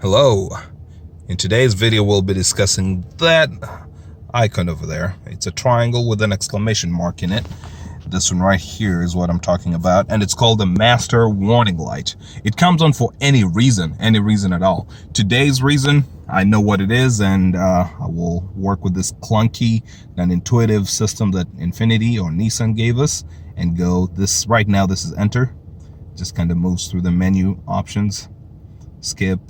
Hello. In today's video we'll be discussing that icon over there. It's a triangle with an exclamation mark in it. This one right here is what I'm talking about, and it's called the master warning light. It comes on for any reason at all. Today's reason, I know what it is, and I will work with this clunky and intuitive system that Infiniti or Nissan gave us and go this. Right now this is enter. Just kind of moves through the menu options. Skip.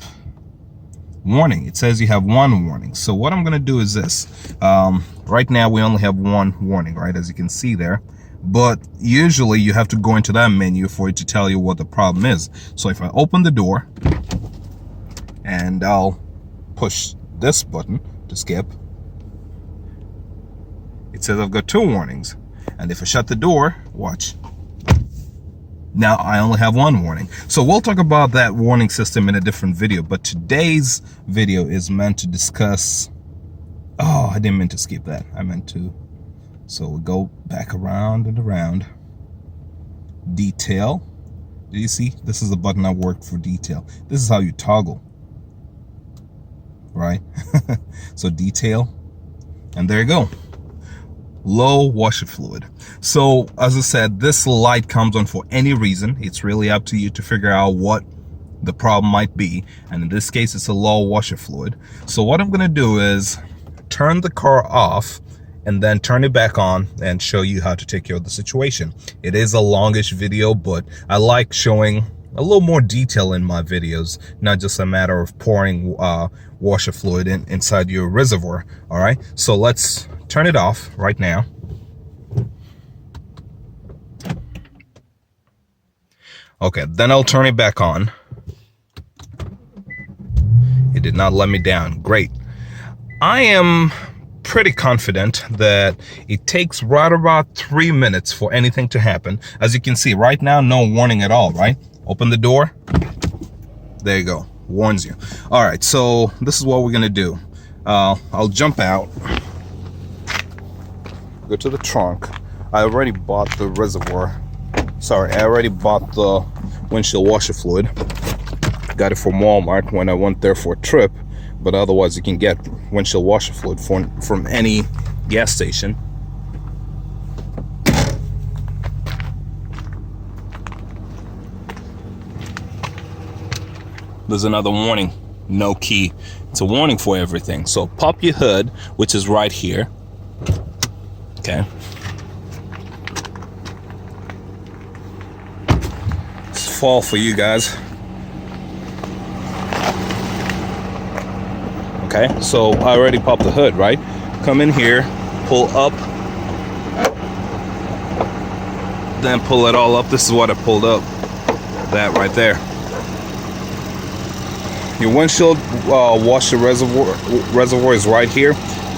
Warning. It says you have one warning. So what I'm going to do is this. Right now we only have one warning, right, as you can see there. But usually you have to go into that menu for it to tell you what the problem is. So if I open the door and I'll push this button to skip, it says I've got two warnings. And if I shut the door, watch. Now I only have one warning. So we'll talk about that warning system in a different video, but today's video is meant to discuss, I didn't mean to skip that. I meant to, so we'll go back around and around. Detail. Do you see? This is the button I worked for detail. This is how you toggle, right? So detail, and there you go. Low washer fluid. So as I said, this light comes on for any reason. It's really up to you to figure out what the problem might be, and in this case it's a low washer fluid. So what I'm going to do is turn the car off and then turn it back on and show you how to take care of the situation. It is a longish video, but I like showing a little more detail in my videos, not just a matter of pouring washer fluid inside your reservoir. All right, so let's turn it off right now. Okay, then I'll turn it back on. It did not let me down. Great. I am pretty confident that it takes right about 3 minutes for anything to happen. As you can see right now, no warning at all, right? Open the door. There you go. Warns you. All right, so this is what we're gonna do. I'll jump out. Go to the trunk. I already bought the reservoir. Sorry, I already bought the windshield washer fluid. Got it from Walmart when I went there for a trip, but otherwise you can get windshield washer fluid from any gas station. There's another warning, no key. It's a warning for everything. So pop your hood, which is right here. Okay. It's fall for you guys. Okay, so I already popped the hood, right? Come in here, pull up, then pull it all up. This is what I pulled up. That right there. Your windshield washer reservoir is right here,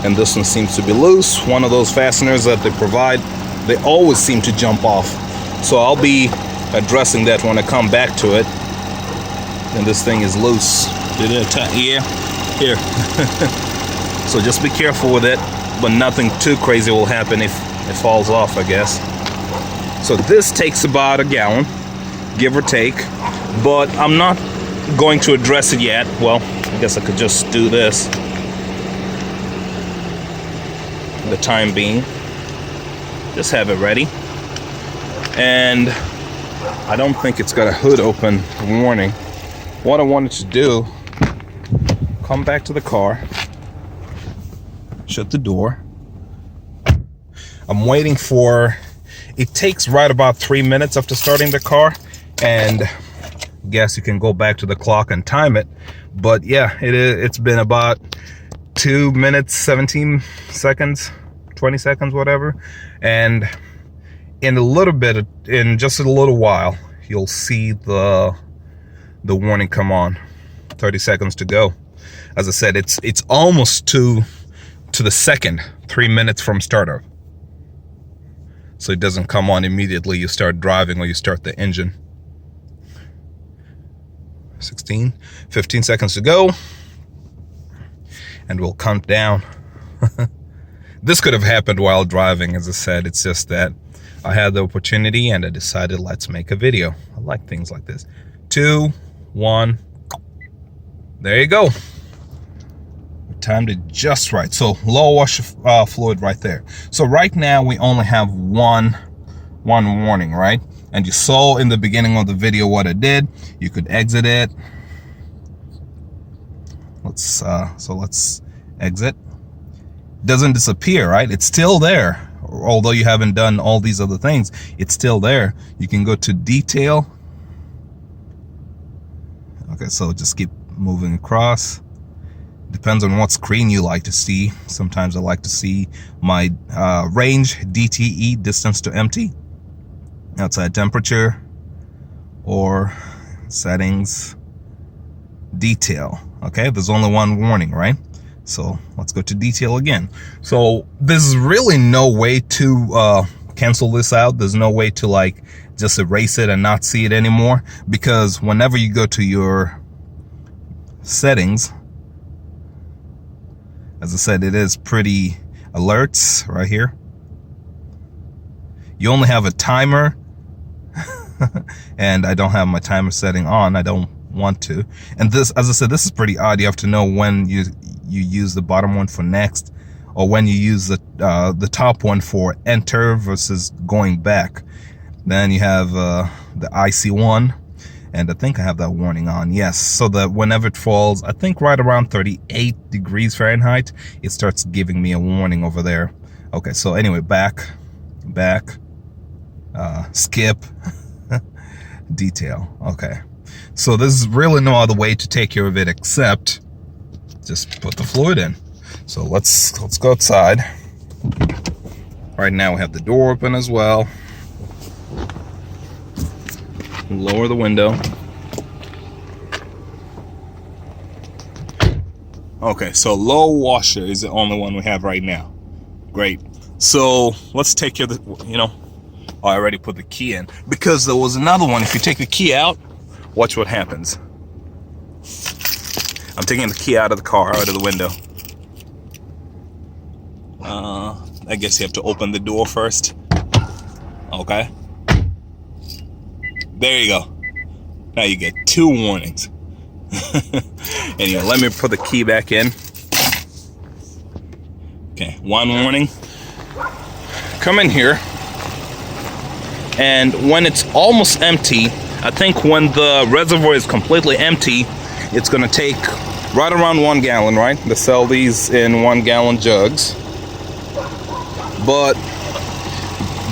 and this one seems to be loose. One of those fasteners that they provide, they always seem to jump off. So I'll be addressing that when I come back to it. And this thing is loose. Did it attack? Yeah, here. So just be careful with it, but nothing too crazy will happen if it falls off, I guess. So this takes about a gallon, give or take, but I'm not going to address it yet. Well, I guess I could just do this the time being. Just have it ready. And I don't think it's got a hood open warning. What I wanted to do, come back to the car, shut the door. I'm waiting for, it takes right about 3 minutes after starting the car, and guess you can go back to the clock and time it, but yeah, it's been about 2 minutes 17 seconds 20 seconds, whatever, and in a little bit, in just a little while, you'll see the warning come on. 30 seconds to go. As I said, it's almost to the second, 3 minutes from startup, so it doesn't come on immediately you start driving or you start the engine. 15 seconds to go, and we'll count down. This could have happened while driving, as I said. It's just that I had the opportunity and I decided, let's make a video. I like things like this. 2, 1, there you go. We timed it just right. So low washer fluid right there. So right now we only have one warning, right? And you saw in the beginning of the video what I did. You could exit it. Let's exit. Doesn't disappear, right? It's still there. Although you haven't done all these other things, it's still there. You can go to detail. Okay, so just keep moving across. Depends on what screen you like to see. Sometimes I like to see my range, DTE, distance to empty, outside temperature, or settings, detail. Okay, there's only one warning, right? So let's go to detail again. So there's really no way to cancel this out. There's no way to like just erase it and not see it anymore, because whenever you go to your settings, as I said, it is pretty alerts right here. You only have a timer and I don't have my timer setting on. I don't want to. And this, as I said, this is pretty odd. You have to know when you use the bottom one for next, or when you use the top one for enter versus going back. Then you have the IC1, and I think I have that warning on. Yes, so that whenever it falls, I think right around 38 degrees Fahrenheit, it starts giving me a warning over there. Okay, so anyway, back, skip, detail. Okay, so there's really no other way to take care of it except just put the fluid in. So let's go outside. Right now we have the door open as well. Lower the window. Okay, so low washer is the only one we have right now. Great. So let's take care of the, you know, I already put the key in, because there was another one. If you take the key out, watch what happens. I'm taking the key out of the car, out of the window. I guess you have to open the door first. Okay. There you go. Now you get 2 warnings. Anyway, let me put the key back in. Okay, 1 warning. Come in here. And when it's almost empty, I think when the reservoir is completely empty, it's gonna take right around 1 gallon, right? They sell these in 1 gallon jugs. But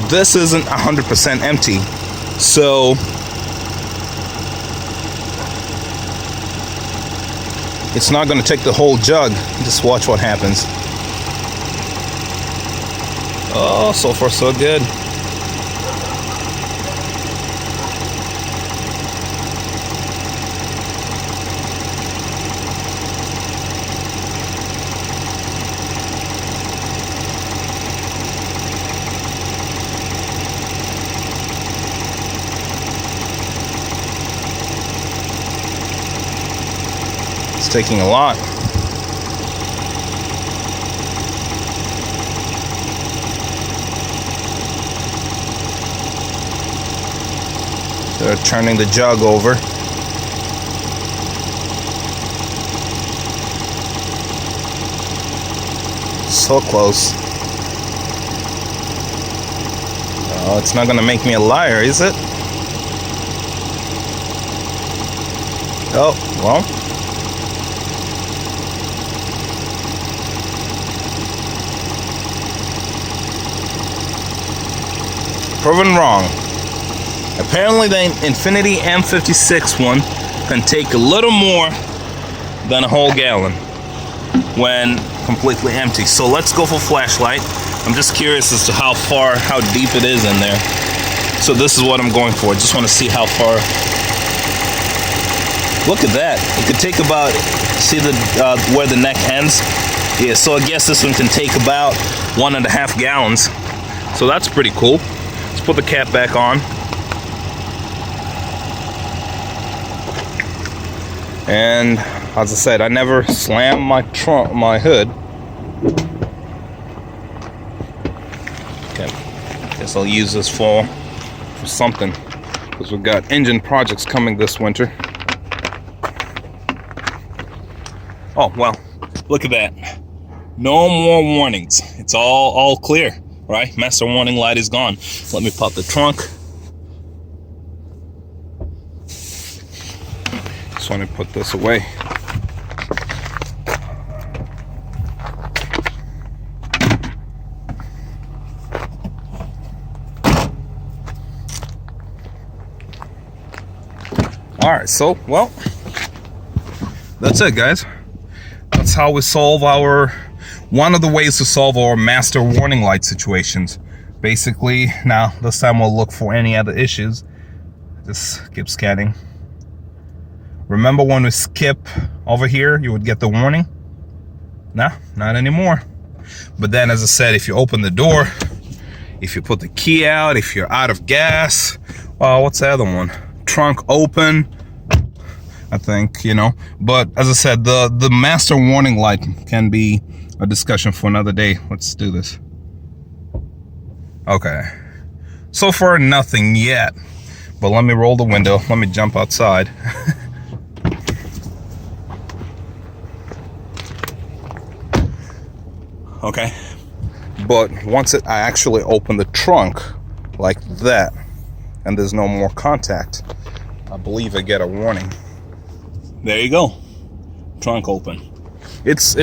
this isn't 100% empty. So it's not gonna take the whole jug. Just watch what happens. Oh, so far so good. It's taking a lot. They're turning the jug over. So close. Oh, it's not gonna make me a liar, is it? Oh, well. Proven wrong. Apparently the Infiniti M56 one can take a little more than a whole gallon when completely empty. So let's go for flashlight. I'm just curious as to how deep it is in there. So this is what I'm going for. I just want to see how far. Look at that. It could take about, see the where the neck ends? Yeah, so I guess this one can take about 1.5 gallons. So that's pretty cool. Let's put the cap back on. And as I said, I never slam my hood. Okay, guess I'll use this for something, because we've got engine projects coming this winter. Oh, well, look at that. No more warnings. It's all clear, right? Master warning light is gone. Let me pop the trunk. Just want to put this away. All right, so, well, that's it, guys. That's how we solve one of the ways to solve our master warning light situations. Basically, now this time we'll look for any other issues. Just keep scanning. Remember when we skip over here, you would get the warning? Nah, not anymore. But then, as I said, if you open the door, if you put the key out, if you're out of gas, what's the other one? Trunk open, I think, you know. But as I said, the master warning light can be a discussion for another day. Let's do this. Okay, so far nothing yet, but let me roll the window. Let me jump outside. Okay, but once I actually open the trunk like that and there's no more contact, I believe I get a warning. There you go, trunk open. It's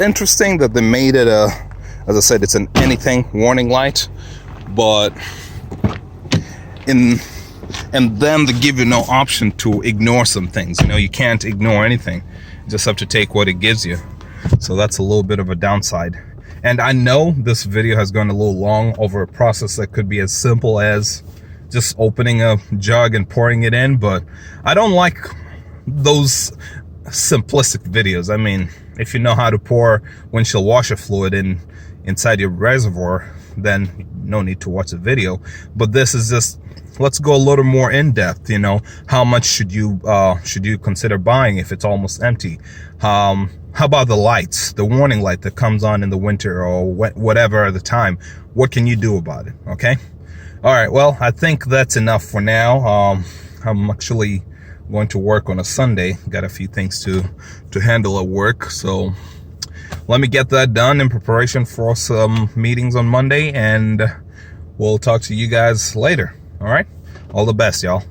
interesting that they made it as I said, it's an anything warning light, but and then they give you no option to ignore some things. You know, you can't ignore anything. You just have to take what it gives you. So that's a little bit of a downside. And I know this video has gone a little long over a process that could be as simple as just opening a jug and pouring it in, but I don't like those simplistic videos. I mean, if you know how to pour windshield washer fluid inside your reservoir, then no need to watch the video. But this is just, let's go a little more in depth. You know, how much should you consider buying if it's almost empty? How about the lights, the warning light that comes on in the winter or whatever at the time? What can you do about it? Okay. All right. Well, I think that's enough for now. I'm actually going to work on a Sunday. Got a few things to handle at work. So let me get that done in preparation for some meetings on Monday, and we'll talk to you guys later. All right. All the best, y'all.